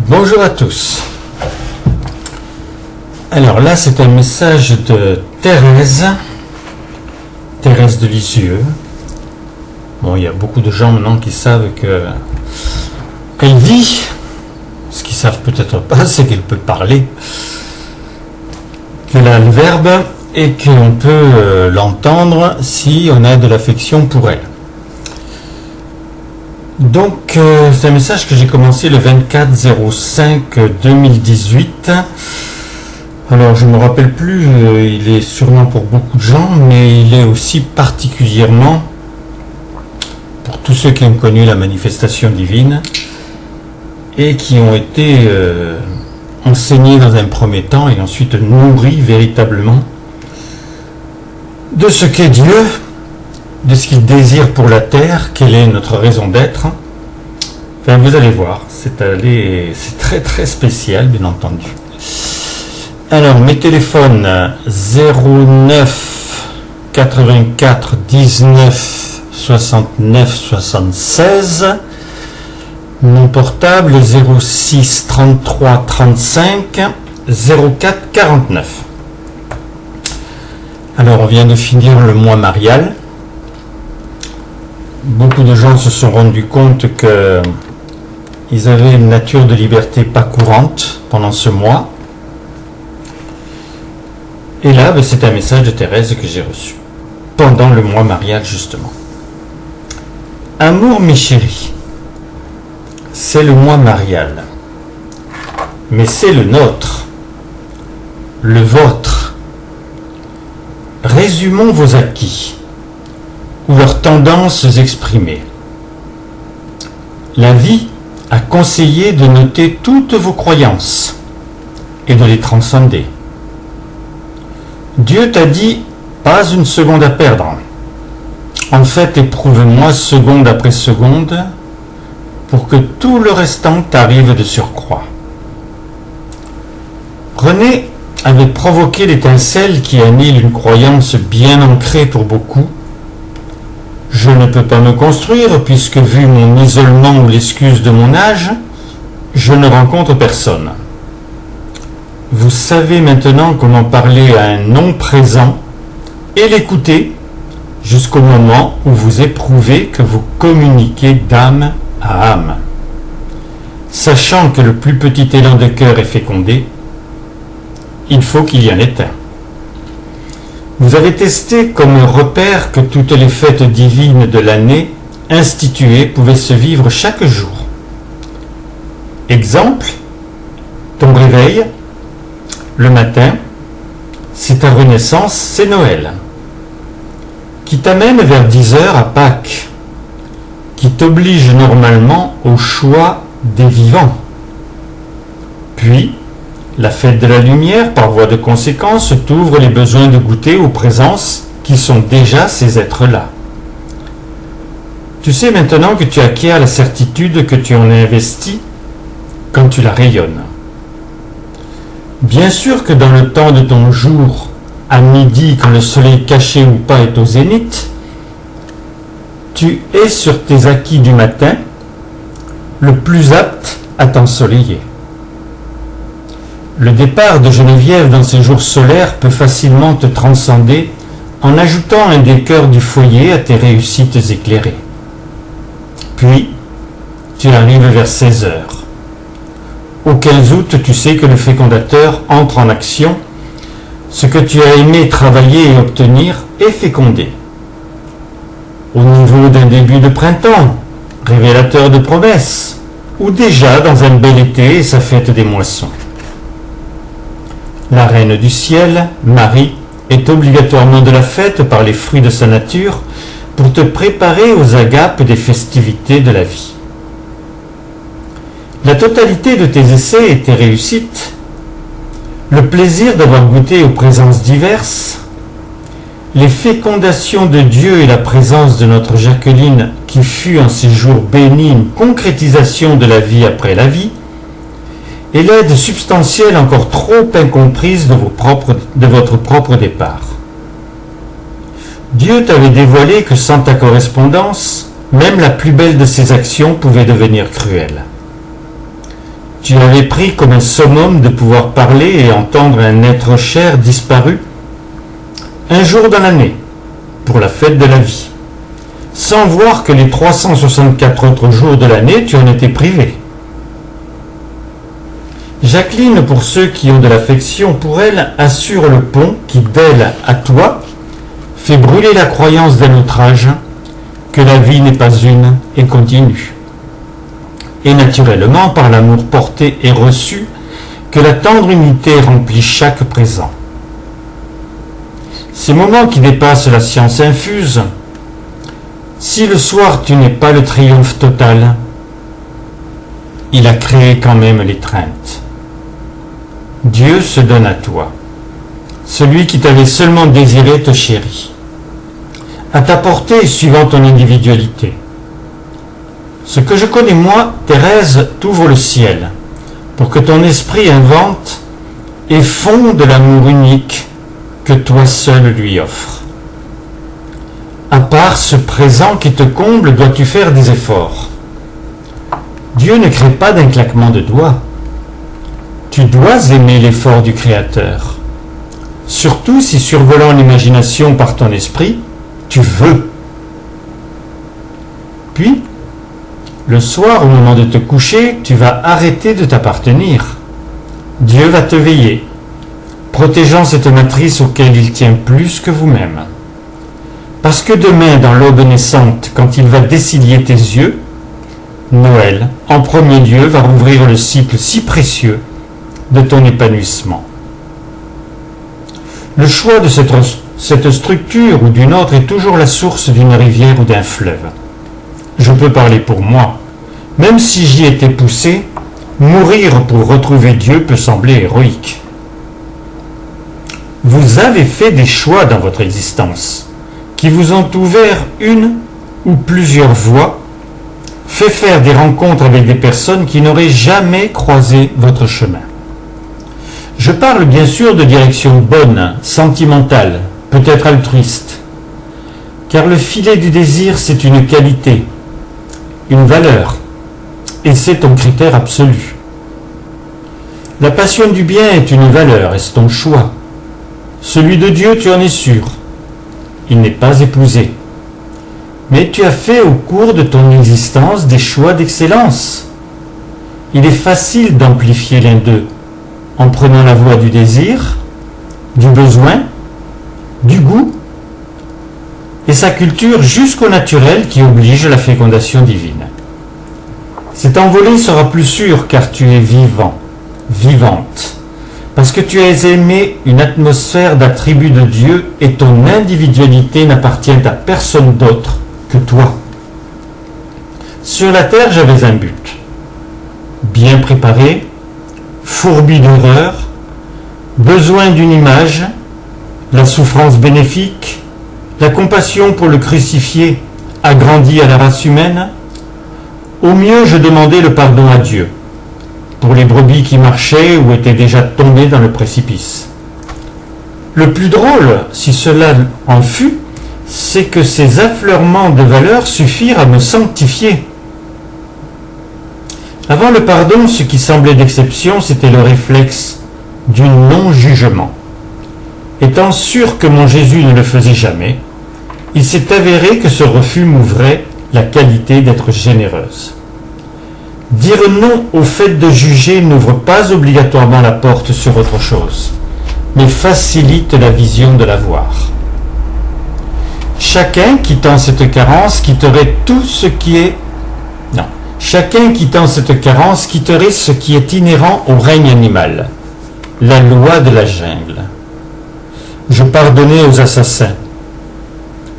Bonjour à tous. Alors là, c'est un message de Thérèse de Lisieux. Bon, il y a beaucoup de gens maintenant qui savent qu'elle vit. Ce qu'ils savent peut-être pas, c'est qu'elle peut parler, qu'elle a le verbe et qu'on peut l'entendre si on a de l'affection pour elle. Donc, c'est un message que j'ai commencé le 24/05/2018. Alors, je ne me rappelle plus, il est sûrement pour beaucoup de gens, mais il est aussi particulièrement pour tous ceux qui ont connu la manifestation divine et qui ont été enseignés dans un premier temps et ensuite nourris véritablement de ce qu'est Dieu, de ce qu'il désire pour la terre, quelle est notre raison d'être. Enfin, vous allez voir, c'est très très spécial, bien entendu. Alors, mes téléphones 09 84 19 69 76, mon portable 06 33 35 04 49. Alors, on vient de finir le mois marial. Beaucoup de gens se sont rendus compte qu'ils avaient une nature de liberté pas courante pendant ce mois. Et là, c'est un message de Thérèse que j'ai reçu pendant le mois marial, justement. Amour, mes chéris, c'est le mois marial, mais c'est le nôtre, le vôtre. Résumons vos acquis ou leurs tendances exprimées. La vie a conseillé de noter toutes vos croyances et de les transcender. Dieu t'a dit « pas une seconde à perdre ». En fait, éprouve-moi seconde après seconde pour que tout le restant t'arrive de surcroît. René avait provoqué l'étincelle qui annihile une croyance bien ancrée pour beaucoup. Je ne peux pas me construire puisque, vu mon isolement ou l'excuse de mon âge, je ne rencontre personne. Vous savez maintenant comment parler à un non présent et l'écouter jusqu'au moment où vous éprouvez que vous communiquez d'âme à âme. Sachant que le plus petit élan de cœur est fécondé, il faut qu'il y en ait un. Vous avez testé comme repère que toutes les fêtes divines de l'année instituées pouvaient se vivre chaque jour. Exemple, ton réveil, le matin, c'est ta renaissance, c'est Noël, qui t'amène vers 10h à Pâques, qui t'oblige normalement au choix des vivants. Puis, la fête de la lumière, par voie de conséquence, t'ouvre les besoins de goûter aux présences qui sont déjà ces êtres-là. Tu sais maintenant que tu acquiers la certitude que tu en as investi quand tu la rayonnes. Bien sûr que dans le temps de ton jour, à midi, quand le soleil caché ou pas est au zénith, tu es sur tes acquis du matin le plus apte à t'ensoleiller. Le départ de Geneviève dans ces jours solaires peut facilement te transcender en ajoutant un des cœurs du foyer à tes réussites éclairées. Puis, tu arrives vers 16 heures. Auquel août, tu sais que le fécondateur entre en action. Ce que tu as aimé travailler et obtenir est fécondé. Au niveau d'un début de printemps, révélateur de promesses, ou déjà dans un bel été et sa fête des moissons. La reine du ciel, Marie, est obligatoirement de la fête par les fruits de sa nature pour te préparer aux agapes des festivités de la vie. La totalité de tes essais et tes réussites, le plaisir d'avoir goûté aux présences diverses, les fécondations de Dieu et la présence de notre Jacqueline qui fut en ces jours bénis une concrétisation de la vie après la vie, et l'aide substantielle encore trop incomprise de votre propre départ. Dieu t'avait dévoilé que sans ta correspondance, même la plus belle de ses actions pouvait devenir cruelle. Tu avais pris comme un summum de pouvoir parler et entendre un être cher disparu un jour dans l'année, pour la fête de la vie, sans voir que les 364 autres jours de l'année, tu en étais privé. Jacqueline, pour ceux qui ont de l'affection pour elle, assure le pont qui, d'elle à toi, fait brûler la croyance d'un autre âge, que la vie n'est pas une et continue. Et naturellement, par l'amour porté et reçu, que la tendre unité remplit chaque présent. Ces moments qui dépassent la science infuse, si le soir tu n'es pas le triomphe total, il a créé quand même l'étreinte. Dieu se donne à toi. Celui qui t'avait seulement désiré te chérit. À ta portée suivant ton individualité. Ce que je connais moi, Thérèse, t'ouvre le ciel, pour que ton esprit invente et fonde l'amour unique que toi seul lui offres. À part ce présent qui te comble, dois-tu faire des efforts. Dieu ne crée pas d'un claquement de doigts. Tu dois aimer l'effort du Créateur, surtout si survolant l'imagination par ton esprit, tu veux. Puis, le soir, au moment de te coucher, tu vas arrêter de t'appartenir. Dieu va te veiller, protégeant cette matrice auquel il tient plus que vous-même. Parce que demain, dans l'aube naissante, quand il va dessiller tes yeux, Noël, en premier lieu, va rouvrir le cycle si précieux de ton épanouissement. Le choix de cette structure ou d'une autre est toujours la source d'une rivière ou d'un fleuve. Je peux parler pour moi. Même si j'y étais poussé, mourir pour retrouver Dieu peut sembler héroïque. Vous avez fait des choix dans votre existence qui vous ont ouvert une ou plusieurs voies, fait faire des rencontres avec des personnes qui n'auraient jamais croisé votre chemin. Je parle bien sûr de direction bonne, sentimentale, peut-être altruiste, car le filet du désir, c'est une qualité, une valeur, et c'est ton critère absolu. La passion du bien est une valeur, et c'est ton choix. Celui de Dieu, tu en es sûr. Il n'est pas épousé. Mais tu as fait au cours de ton existence des choix d'excellence. Il est facile d'amplifier l'un d'eux, en prenant la voie du désir, du besoin, du goût, et sa culture jusqu'au naturel qui oblige la fécondation divine. Cet envolé sera plus sûr car tu es vivant, vivante, parce que tu as aimé une atmosphère d'attributs de Dieu et ton individualité n'appartient à personne d'autre que toi. Sur la terre, j'avais un but, bien préparé, fourbi d'horreur, besoin d'une image, la souffrance bénéfique, la compassion pour le crucifié agrandie à la race humaine. Au mieux, je demandais le pardon à Dieu pour les brebis qui marchaient ou étaient déjà tombées dans le précipice. Le plus drôle, si cela en fut, c'est que ces affleurements de valeur suffirent à me sanctifier. Avant le pardon, ce qui semblait d'exception, c'était le réflexe du non-jugement. Étant sûr que mon Jésus ne le faisait jamais, il s'est avéré que ce refus m'ouvrait la qualité d'être généreuse. Dire non au fait de juger n'ouvre pas obligatoirement la porte sur autre chose, mais facilite la vision de la voir. Chacun quittant cette carence quitterait tout ce qui est... Non. Chacun quittant cette carence quitterait ce qui est inhérent au règne animal, la loi de la jungle. Je pardonnais aux assassins.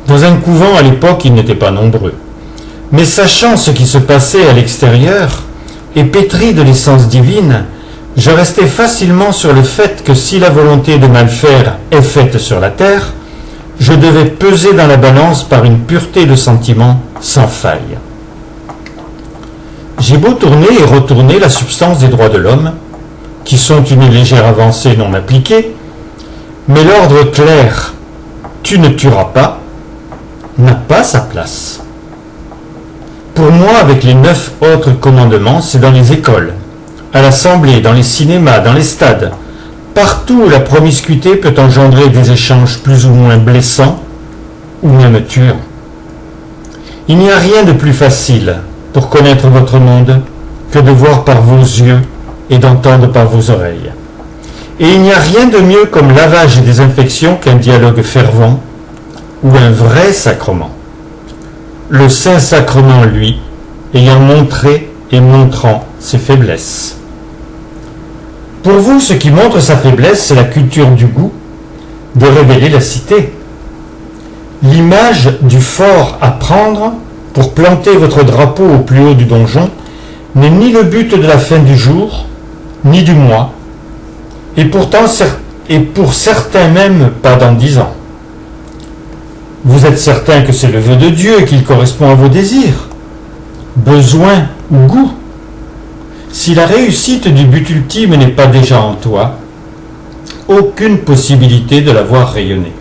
Dans un couvent, à l'époque, ils n'étaient pas nombreux. Mais sachant ce qui se passait à l'extérieur, et pétri de l'essence divine, je restais facilement sur le fait que si la volonté de mal faire est faite sur la terre, je devais peser dans la balance par une pureté de sentiment sans faille. J'ai beau tourner et retourner la substance des droits de l'homme, qui sont une légère avancée non appliquée, mais l'ordre clair « tu ne tueras pas » n'a pas sa place. Pour moi, avec les 9 autres commandements, c'est dans les écoles, à l'assemblée, dans les cinémas, dans les stades, partout où la promiscuité peut engendrer des échanges plus ou moins blessants, ou même tuants. Il n'y a rien de plus facile pour connaître votre monde que de voir par vos yeux et d'entendre par vos oreilles. Et il n'y a rien de mieux comme lavage et désinfection qu'un dialogue fervent ou un vrai sacrement. Le Saint-Sacrement, lui, ayant montré et montrant ses faiblesses. Pour vous, ce qui montre sa faiblesse, c'est la culture du goût de révéler la cité. L'image du fort à prendre pour planter votre drapeau au plus haut du donjon n'est ni le but de la fin du jour, ni du mois, et pourtant, et pour certains même pas dans 10 ans. Vous êtes certain que c'est le vœu de Dieu et qu'il correspond à vos désirs, besoins ou goûts. Si la réussite du but ultime n'est pas déjà en toi, aucune possibilité de la voir rayonner.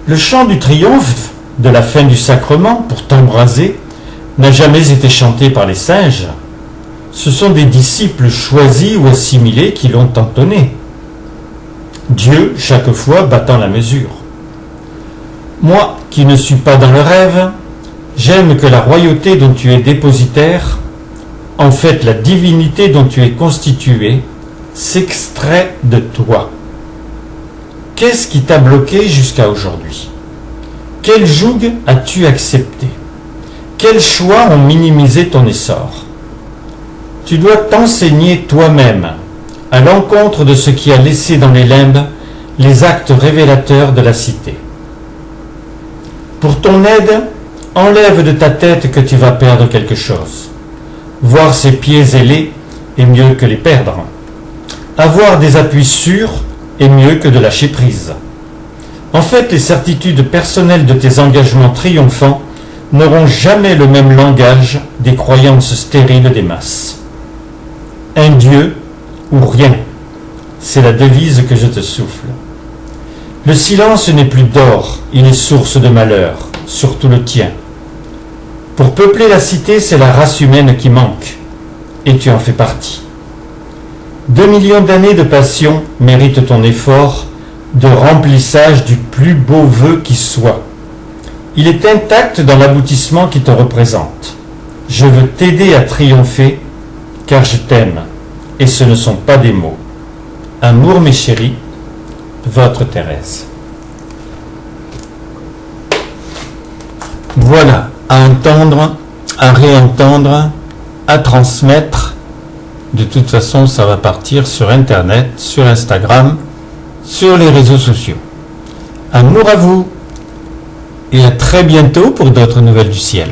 Le chant du triomphe de la fin du sacrement pour t'embraser n'a jamais été chanté par les singes. Ce sont des disciples choisis ou assimilés qui l'ont entonné. Dieu, chaque fois, battant la mesure. Moi, qui ne suis pas dans le rêve, j'aime que la royauté dont tu es dépositaire, en fait la divinité dont tu es constitué, s'extrait de toi. Qu'est-ce qui t'a bloqué jusqu'à aujourd'hui? Quel joug as-tu accepté? Quels choix ont minimisé ton essor? Tu dois t'enseigner toi-même, à l'encontre de ce qui a laissé dans les limbes les actes révélateurs de la cité. Pour ton aide, enlève de ta tête que tu vas perdre quelque chose. Voir ses pieds ailés est mieux que les perdre. Avoir des appuis sûrs est mieux que de lâcher prise. En fait, les certitudes personnelles de tes engagements triomphants n'auront jamais le même langage des croyances stériles des masses. Un Dieu ou rien, c'est la devise que je te souffle. Le silence n'est plus d'or, il est source de malheur, surtout le tien. Pour peupler la cité, c'est la race humaine qui manque, et tu en fais partie. 2 millions d'années de passion méritent ton effort de remplissage du plus beau vœu qui soit. Il est intact dans l'aboutissement qui te représente. Je veux t'aider à triompher, car je t'aime, et ce ne sont pas des mots. Amour, mes chéris, votre Thérèse. Voilà, à entendre, à réentendre, à transmettre. De toute façon, ça va partir sur Internet, sur Instagram, sur les réseaux sociaux. Amour à vous et à très bientôt pour d'autres nouvelles du ciel.